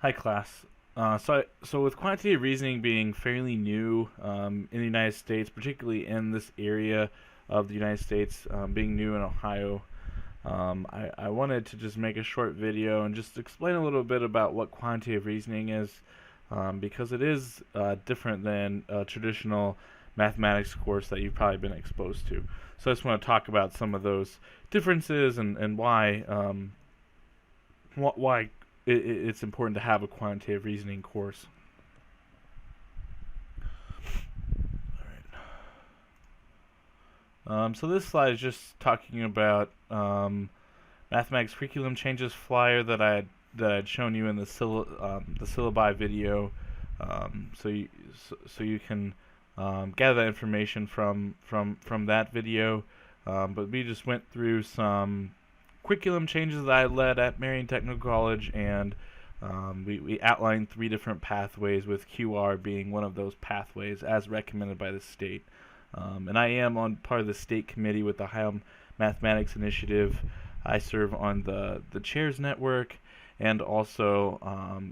Hi, class. So with quantitative reasoning being fairly new in the United States, particularly in this area of the United States, being new in Ohio, I wanted to just make a short video and just explain a little bit about what quantitative reasoning is, because it is different than a traditional mathematics course that you've probably been exposed to. So I just want to talk about some of those differences and why why it's important to have a quantitative reasoning course. So this slide is just talking about mathematics curriculum changes flyer that I'd shown you in the syllabi video. So you can gather that information from that video. But we just went through some curriculum changes that I led at Marion Technical College, and we outlined 3 different pathways, with QR being one of those pathways as recommended by the state. And I am on part of the state committee with the Ohio Mathematics Initiative. I serve on the Chairs Network and also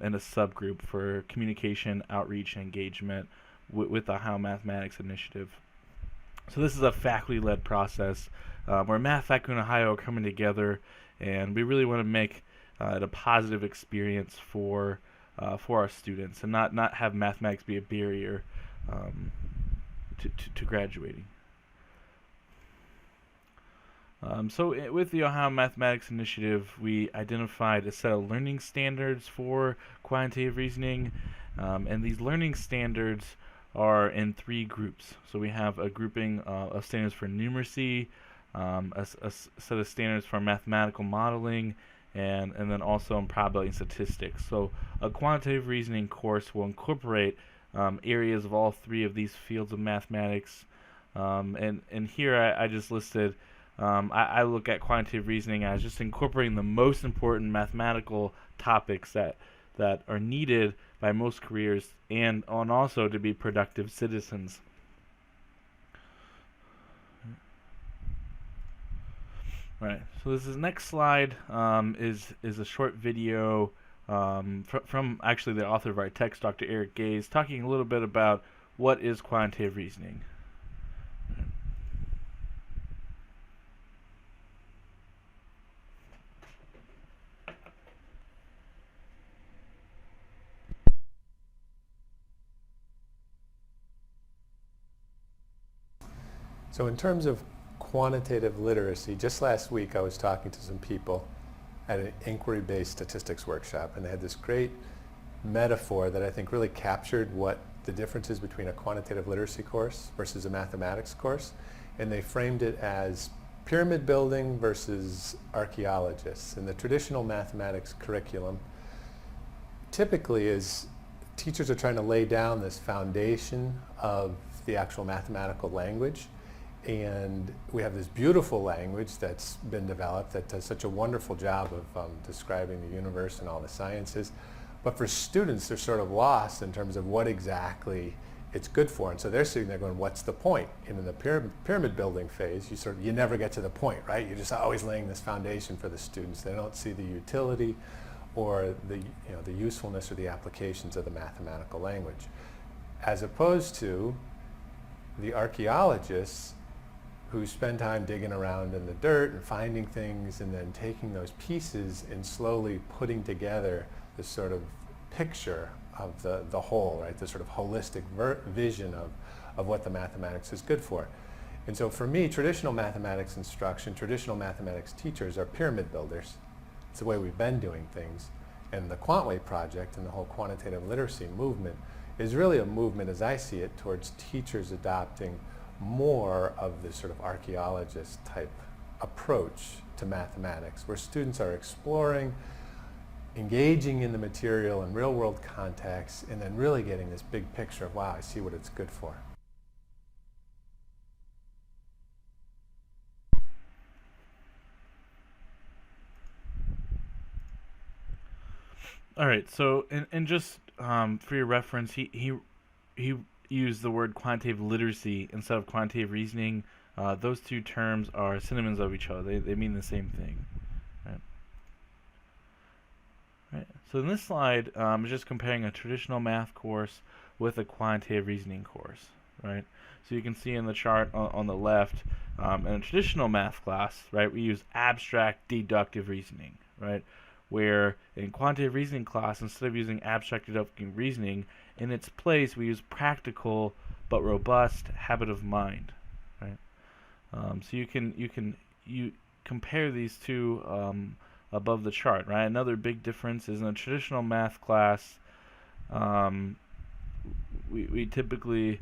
in a subgroup for communication, outreach, and engagement with the Ohio Mathematics Initiative. So this is a faculty-led process where math faculty in Ohio are coming together, and we really want to make it a positive experience for our students, and not have mathematics be a barrier to graduating. With the Ohio Mathematics Initiative, we identified a set of learning standards for quantitative reasoning, and these learning standards are in 3 groups. So we have a grouping of standards for numeracy, a set of standards for mathematical modeling, and then also in probability and statistics. So a quantitative reasoning course will incorporate areas of all 3 of these fields of mathematics. And here I just listed, I look at quantitative reasoning as just incorporating the most important mathematical topics that are needed by most careers, and also to be productive citizens. Right. So this is next slide is a short video from actually the author of our text, Dr. Eric Gaze, talking a little bit about what is quantitative reasoning. So in terms of quantitative literacy, just last week I was talking to some people at an inquiry-based statistics workshop, and they had this great metaphor that I think really captured what the difference is between a quantitative literacy course versus a mathematics course. And they framed it as pyramid building versus archaeologists. In the traditional mathematics curriculum, typically is teachers are trying to lay down this foundation of the actual mathematical language. And we have this beautiful language that's been developed that does such a wonderful job of describing the universe and all the sciences. But for students, they're sort of lost in terms of what exactly it's good for. And so they're sitting there going, what's the point? And in the pyramid building phase, you never get to the point, right? You're just always laying this foundation for the students. They don't see the utility or the usefulness or the applications of the mathematical language. As opposed to the archaeologists, who spend time digging around in the dirt and finding things and then taking those pieces and slowly putting together this sort of picture of the whole, right? This sort of holistic vision of what the mathematics is good for. And so for me, traditional mathematics instruction, traditional mathematics teachers are pyramid builders. It's the way we've been doing things. And the QuantWay project and the whole quantitative literacy movement is really a movement, as I see it, towards teachers adopting more of this sort of archaeologist type approach to mathematics, where students are exploring, engaging in the material in real world contexts, and then really getting this big picture of, wow, I see what it's good for. All right. So and just for your reference, he used the word quantitative literacy instead of quantitative reasoning. Those 2 terms are synonyms of each other. They mean the same thing. Right. Right. So in this slide, I'm just comparing a traditional math course with a quantitative reasoning course, right? So you can see in the chart on the left, in a traditional math class, right, we use abstract deductive reasoning, right? Where in quantitative reasoning class, instead of using abstract deductive reasoning, in its place we use practical but robust habit of mind, right? So you compare these two above the chart, right? Another big difference is in a traditional math class, we typically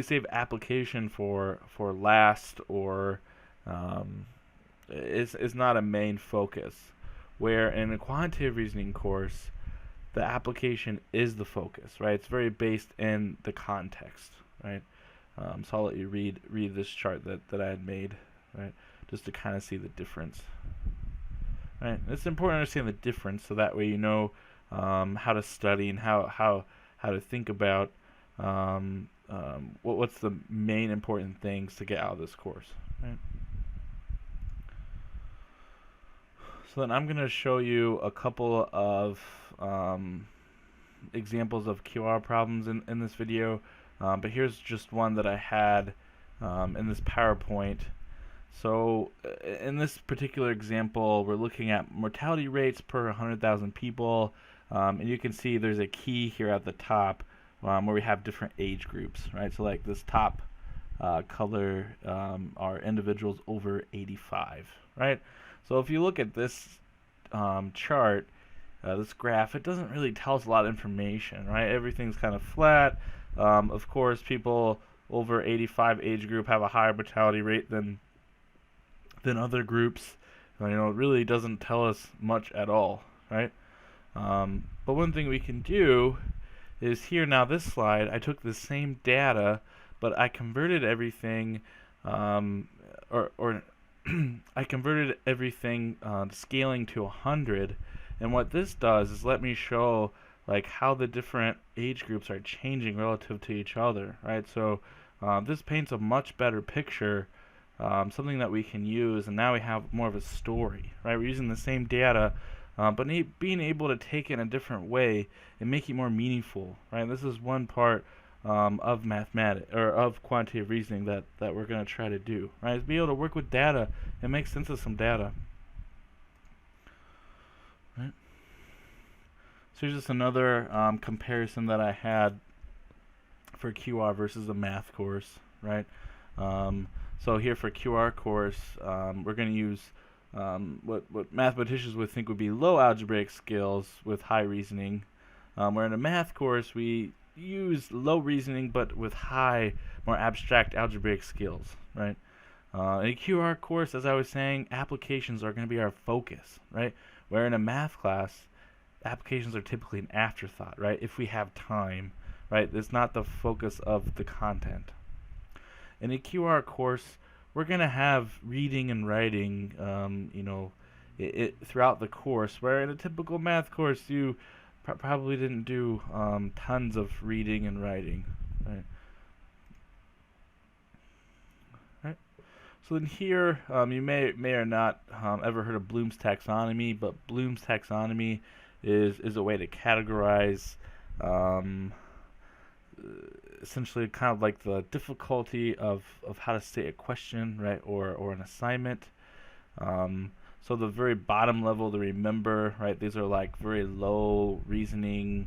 save application for last, or is not a main focus. Where in a quantitative reasoning course, the application is the focus, right? It's very based in the context, right? So I'll let you read this chart that I had made, right, just to kind of see the difference. Right, it's important to understand the difference, so that way you know how to study and how to think about what's the main important things to get out of this course. Right. So then I'm going to show you a couple of examples of QR problems in this video, but here's just one that I had in this PowerPoint. So in this particular example, we're looking at mortality rates per 100,000 people, and you can see there's a key here at the top where we have different age groups, right? So like this top color are individuals over 85, right? So if you look at this chart, this graph, it doesn't really tell us a lot of information, right? Everything's kind of flat. Of course, people over 85 age group have a higher mortality rate than other groups. It really doesn't tell us much at all, right? But one thing we can do is here now, this slide, I took the same data, but I converted everything, or I converted everything scaling to 100, and what this does is let me show like how the different age groups are changing relative to each other, right? So this paints a much better picture, something that we can use, and now we have more of a story, right? We're using the same data, but being able to take it in a different way and make it more meaningful, right? This is one part of mathematics, or of quantitative reasoning, that we're going to try to do, right? Is be able to work with data and make sense of some data. Right? So here's just another comparison that I had for QR versus a math course, right? So here for QR course, we're going to use what mathematicians would think would be low algebraic skills with high reasoning, where in a math course we use low reasoning but with high, more abstract algebraic skills, right? In a QR course, as I was saying, applications are going to be our focus, right? Where in a math class, applications are typically an afterthought, right? If we have time, right? It's not the focus of the content. In a QR course, we're going to have reading and writing, throughout the course, where in a typical math course, you probably didn't do tons of reading and writing, right? Right. So then here, you may or not ever heard of Bloom's taxonomy, but Bloom's taxonomy is a way to categorize essentially kind of like the difficulty of how to state a question, right, or an assignment. So the very bottom level to remember, right, these are like very low reasoning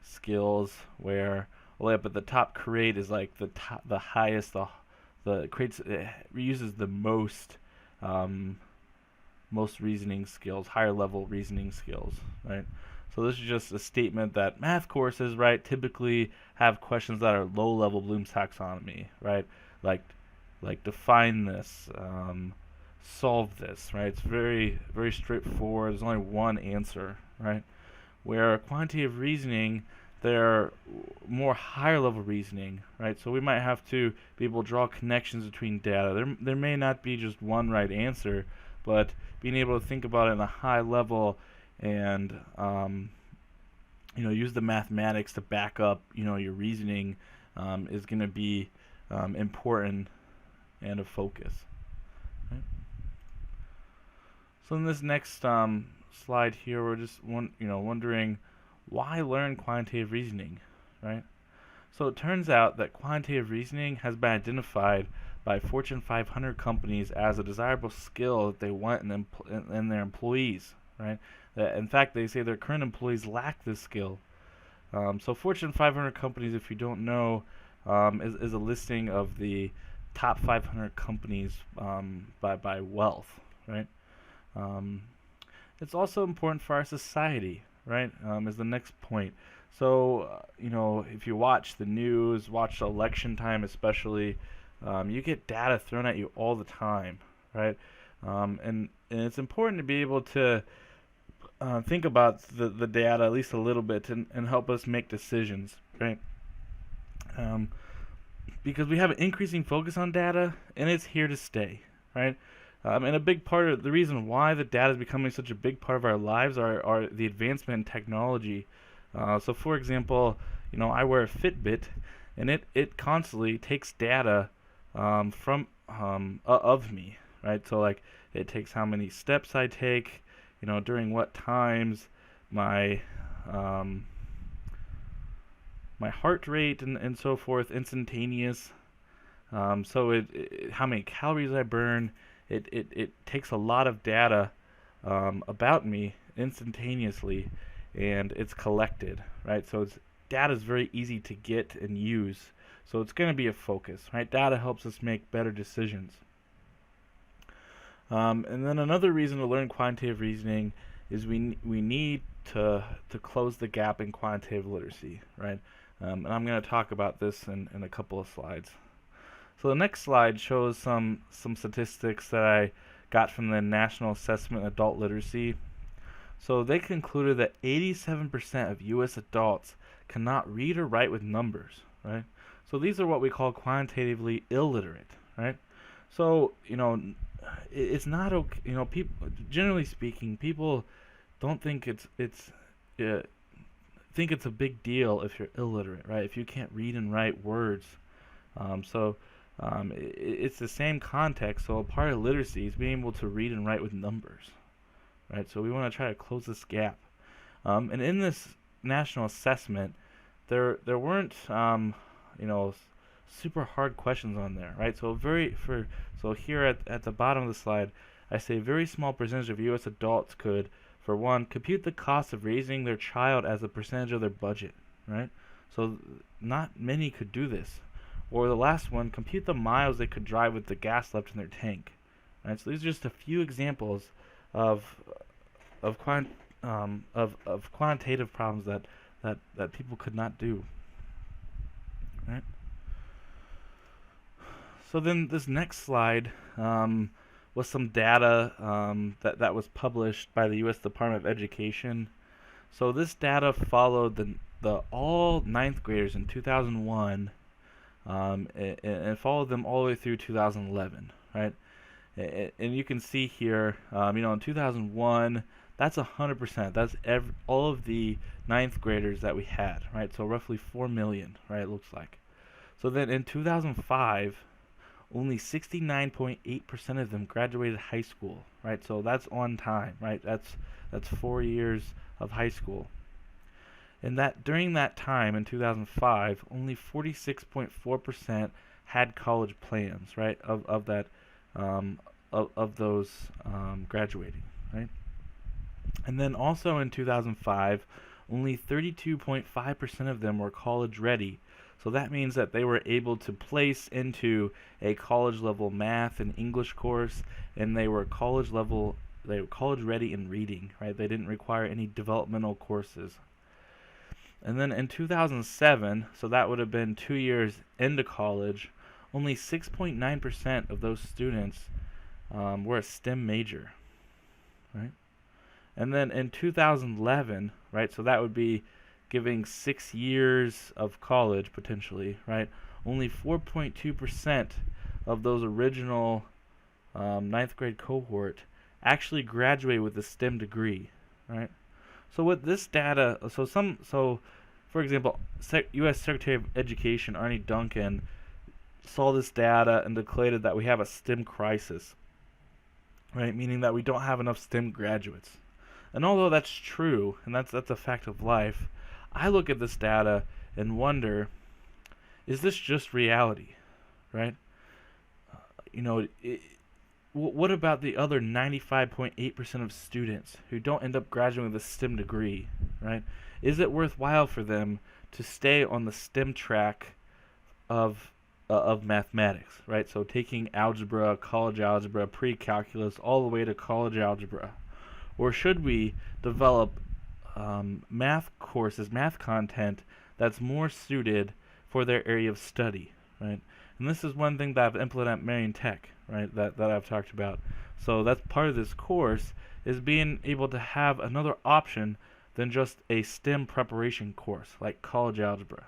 skills, where all the way up at the top, create is like the highest, the creates, it uses the most reasoning skills, higher level reasoning skills, right? So this is just a statement that math courses, right, typically have questions that are low level Bloom's taxonomy, right? Like define this, solve this, right? It's very, very straightforward. There's only one answer, right? Where quantitative reasoning, they're more higher level reasoning, right? So we might have to be able to draw connections between data. There may not be just one right answer, but being able to think about it in a high level and use the mathematics to back up your reasoning is going to be important and a focus. Right? So in this next slide here, we're just wondering why learn quantitative reasoning, right? So it turns out that quantitative reasoning has been identified by Fortune 500 companies as a desirable skill that they want in their employees, right? That, in fact, they say their current employees lack this skill. So Fortune 500 companies, if you don't know, is a listing of the top 500 companies by wealth, right? It's also important for our society, right? Is the next point. So, if you watch the news, watch election time especially, you get data thrown at you all the time, right? And it's important to be able to think about the data at least a little bit and help us make decisions, right? Because we have an increasing focus on data, and it's here to stay, right? And a big part of the reason why the data is becoming such a big part of our lives are the advancement in technology. So, for example, I wear a Fitbit, and it constantly takes data of me, right? So, like, it takes how many steps I take, during what times, my heart rate and so forth, instantaneous. So how many calories I burn. It takes a lot of data about me instantaneously, and it's collected, right? So data is very easy to get and use. So it's going to be a focus, right? Data helps us make better decisions. And then another reason to learn quantitative reasoning is we need to close the gap in quantitative literacy, right? And I'm going to talk about this in a couple of slides. So the next slide shows some statistics that I got from the National Assessment of Adult Literacy. So they concluded that 87% of U.S. adults cannot read or write with numbers, right? So these are what we call quantitatively illiterate, right? So, it's not okay. People, generally speaking, people don't think it's a big deal if you're illiterate, right? If you can't read and write words. It's the same context. So a part of literacy is being able to read and write with numbers, right? So we want to try to close this gap. And in this national assessment, there weren't super hard questions on there, right? So here at the bottom of the slide, I say a very small percentage of U.S. adults could, for one, compute the cost of raising their child as a percentage of their budget, right? So not many could do this. Or the last one, compute the miles they could drive with the gas left in their tank, right? So these are just a few examples of quantitative problems that people could not do, right? So then this next slide was some data that was published by the U.S. Department of Education. So this data followed the all ninth graders in 2001 and followed them all the way through 2011, right? And you can see here, in 2001, that's 100%. That's all of the ninth graders that we had, right? So roughly 4 million, right? It looks like. So then in 2005. Only 69.8% of them graduated high school, right? So that's on time, right? That's 4 years of high school. And that during that time in 2005, only 46.4% had college plans, right? Of those graduating, right? And then also in 2005, only 32.5% of them were college ready. So that means that they were able to place into a college level math and English course, and they were college ready in reading, right? They didn't require any developmental courses. And then in 2007, so that would have been 2 years into college, only 6.9% of those students were a STEM major, right? And then in 2011, right, so that would be giving 6 years of college potentially, right? Only 4.2% of those original ninth grade cohort actually graduate with a STEM degree, right? So with this data, for example, U.S. Secretary of Education Arnie Duncan saw this data and declared that we have a STEM crisis, right? Meaning that we don't have enough STEM graduates. And although that's true, and that's a fact of life, I look at this data and wonder, is this just reality, right? You know, what about the other 95.8% of students who don't end up graduating with a STEM degree, right? Is it worthwhile for them to stay on the STEM track of mathematics, right? So taking algebra, college algebra, pre-calculus, all the way to college algebra, or should we develop math courses, math content that's more suited for their area of study, right? And this is one thing that I've implemented at Marion Tech, right, that I've talked about. So that's part of this course, is being able to have another option than just a STEM preparation course, like college algebra,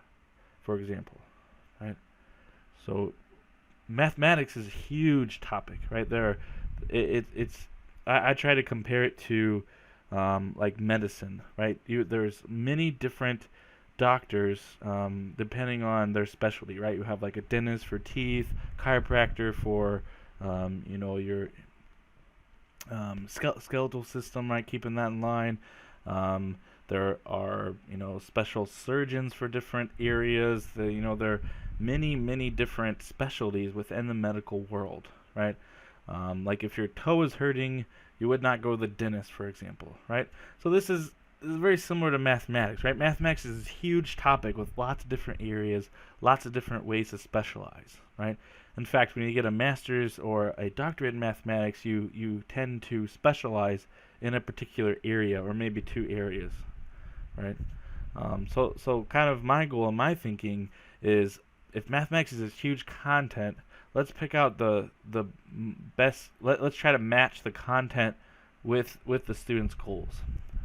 for example, right? So mathematics is a huge topic, right? I try to compare it to like medicine, right? There's many different doctors depending on their specialty, right? You have like a dentist for teeth, chiropractor for your skeletal system, right? Keeping that in line. There are special surgeons for different areas. There are many different specialties within the medical world, right? Like if your toe is hurting, you would not go to the dentist, for example, right? So this is very similar to mathematics, right? Mathematics is a huge topic with lots of different areas, lots of different ways to specialize, right? In fact, when you get a master's or a doctorate in mathematics, you tend to specialize in a particular area or maybe two areas, right? So kind of my goal and my thinking is, if mathematics is a huge content, let's pick out the best. Let's try to match the content with the students' goals,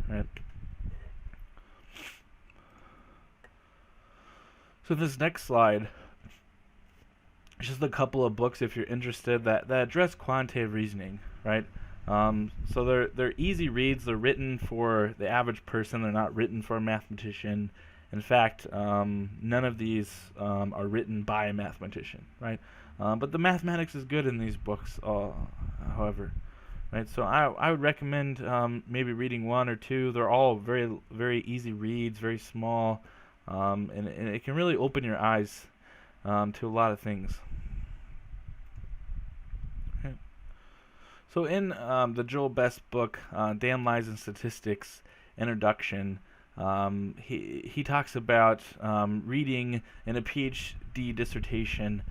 right? So this next slide, just a couple of books if you're interested that address quantitative reasoning, right? So they're easy reads. They're written for the average person. They're not written for a mathematician. In fact, none of these are written by a mathematician, right? But the mathematics is good in these books, however, right? So I would recommend maybe reading one or two. They're all very easy reads, very small, and it can really open your eyes to a lot of things. Okay. So in the Joel Best book, Dan Lies in Statistics Introduction, he talks about reading in a PhD dissertation.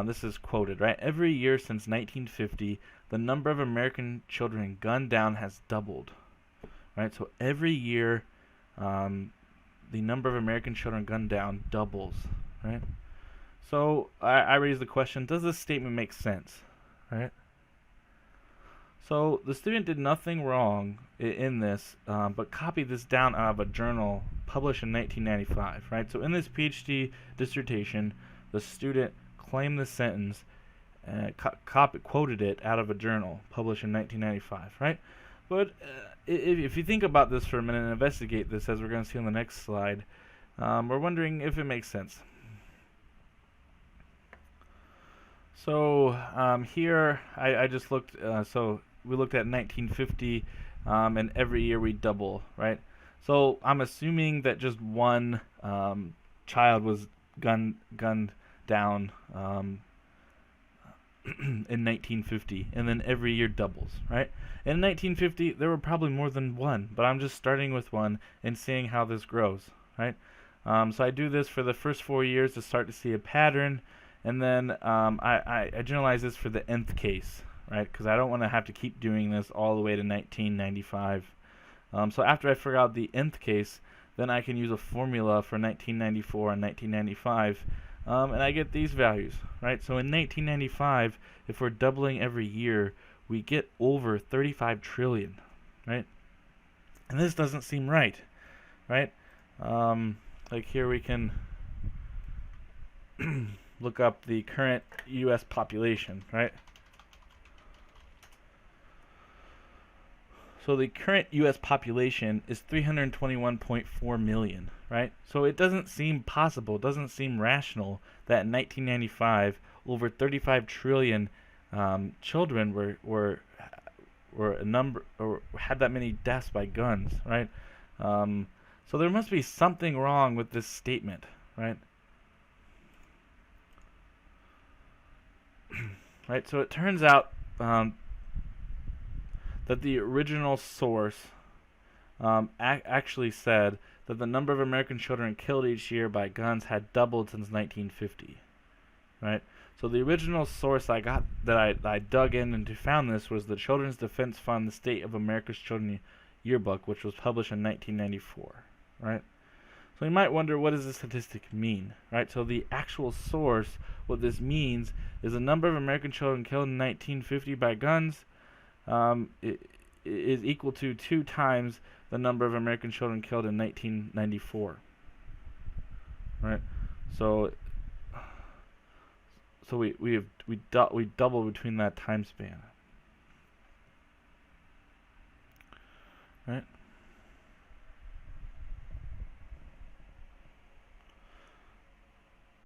This is quoted, right? Every year since 1950, the number of American children gunned down has doubled, right? So every year, the number of American children gunned down doubles, right? So I raise the question, does this statement make sense, right? So the student did nothing wrong in this, but copied this down out of a journal published in 1995, right? So in this PhD dissertation, the student claimed this sentence, quoted it out of a journal published in 1995, right? But if you think about this for a minute and investigate this, as we're going to see on the next slide, we're wondering if it makes sense. So here I just looked, so we looked at 1950, and every year we double, right? So I'm assuming that just one child was gunned down in 1950, and then every year doubles, right? In 1950, there were probably more than one, but I'm just starting with one and seeing how this grows, right? So I do this for the first 4 years to start to see a pattern, and then I generalize this for the nth case, right? Because I don't want to have to keep doing this all the way to 1995. So after I figure out the nth case, then I can use a formula for 1994 and 1995, and I get these values, right? So in 1995, if we're doubling every year, we get over 35 trillion, right? And this doesn't seem right, right? Like here we can look up the current U.S. population, right? So the current U.S. population is 321.4 million, right? So it doesn't seem possible, it doesn't seem rational that in 1995 over 35 trillion children were a number, or had that many deaths by guns, right? So there must be something wrong with this statement, right? Right. So it turns out that the original source actually said that the number of American children killed each year by guns had doubled since 1950, right? So the original source I got, that I dug in and found this, was the Children's Defense Fund, the State of America's Children Yearbook, which was published in 1994, right? So you might wonder, what does this statistic mean, right? So the actual source, what this means is the number of American children killed in 1950 by guns is equal to 2 times the number of American children killed in 1994, right? So we double between that time span, right?